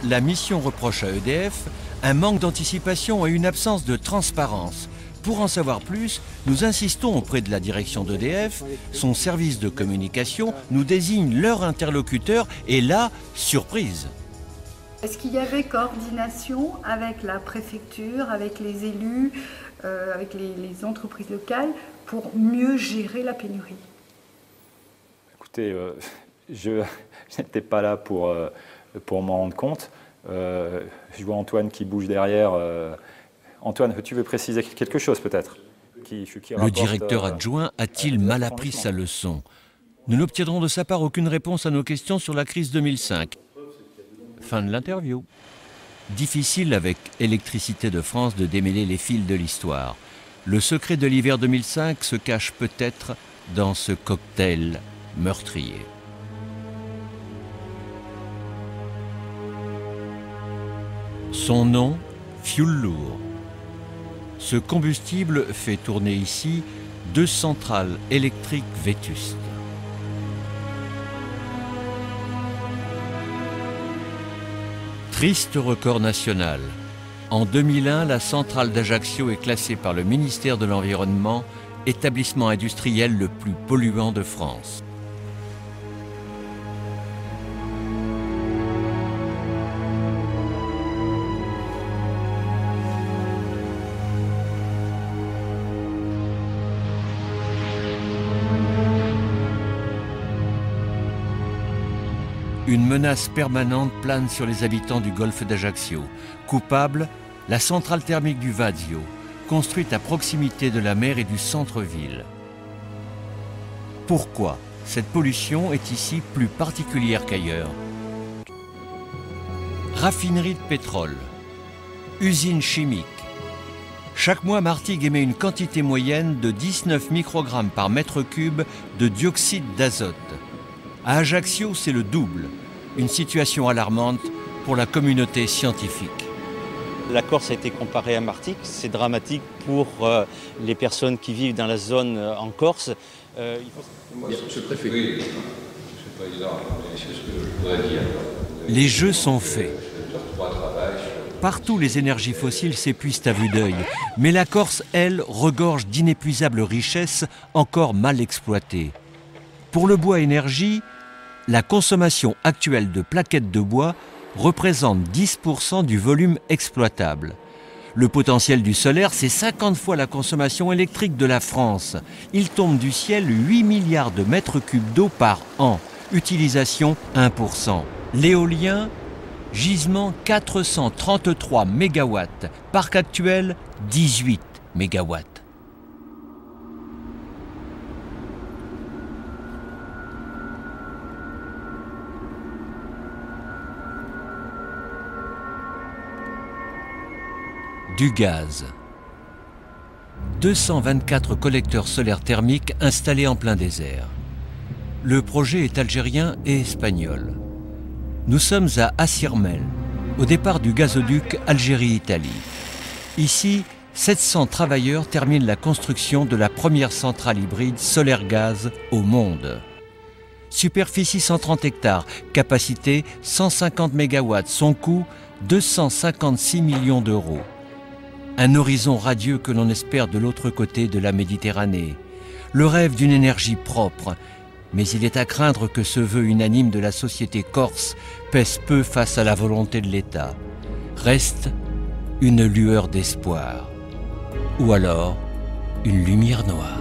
La mission reproche à EDF un manque d'anticipation et une absence de transparence. Pour en savoir plus, nous insistons auprès de la direction d'EDF. Son service de communication nous désigne leur interlocuteur et là, surprise. Est-ce qu'il y avait coordination avec la préfecture, avec les élus, avec les entreprises locales pour mieux gérer la pénurie? Écoutez, je n'étais pas là pour m'en rendre compte. Je vois Antoine qui bouge derrière. Antoine, tu veux préciser quelque chose peut-être? Le directeur adjoint a-t-il mal appris sa leçon? Nous n'obtiendrons de sa part aucune réponse à nos questions sur la crise 2005. Fin de l'interview. Difficile avec Électricité de France de démêler les fils de l'histoire. Le secret de l'hiver 2005 se cache peut-être dans ce cocktail meurtrier. Son nom, fioul lourd. Ce combustible fait tourner ici 2 centrales électriques vétustes. Triste record national. En 2001, la centrale d'Ajaccio est classée par le ministère de l'Environnement établissement industriel le plus polluant de France. Une menace permanente plane sur les habitants du golfe d'Ajaccio. Coupable, la centrale thermique du Vasio, construite à proximité de la mer et du centre-ville. Pourquoi cette pollution est ici plus particulière qu'ailleurs? Raffinerie de pétrole, usine chimique. Chaque mois, Martigues émet une quantité moyenne de 19 microgrammes par mètre cube de dioxyde d'azote. À Ajaccio, c'est le double. Une situation alarmante pour la communauté scientifique. La Corse a été comparée à Martigues. C'est dramatique pour les personnes qui vivent dans la zone en Corse. Monsieur le préfet. Oui, monsieur le président, c'est ce que je voudrais dire. Les jeux sont faits. Partout, les énergies fossiles s'épuisent à vue d'œil. Mais la Corse, elle, regorge d'inépuisables richesses encore mal exploitées. Pour le bois énergie, la consommation actuelle de plaquettes de bois représente 10% du volume exploitable. Le potentiel du solaire, c'est 50 fois la consommation électrique de la France. Il tombe du ciel 8 milliards de mètres cubes d'eau par an. Utilisation 1%. L'éolien, gisement 433 MW. Parc actuel, 18 MW. Du gaz. 224 collecteurs solaires thermiques installés en plein désert. Le projet est algérien et espagnol. Nous sommes à Assirmel, au départ du gazoduc Algérie-Italie. Ici, 700 travailleurs terminent la construction de la première centrale hybride solaire-gaz au monde. Superficie 130 hectares, capacité 150 MW, son coût 256 millions d'euros. Un horizon radieux que l'on espère de l'autre côté de la Méditerranée. Le rêve d'une énergie propre. Mais il est à craindre que ce vœu unanime de la société corse pèse peu face à la volonté de l'État. Reste une lueur d'espoir. Ou alors une lumière noire.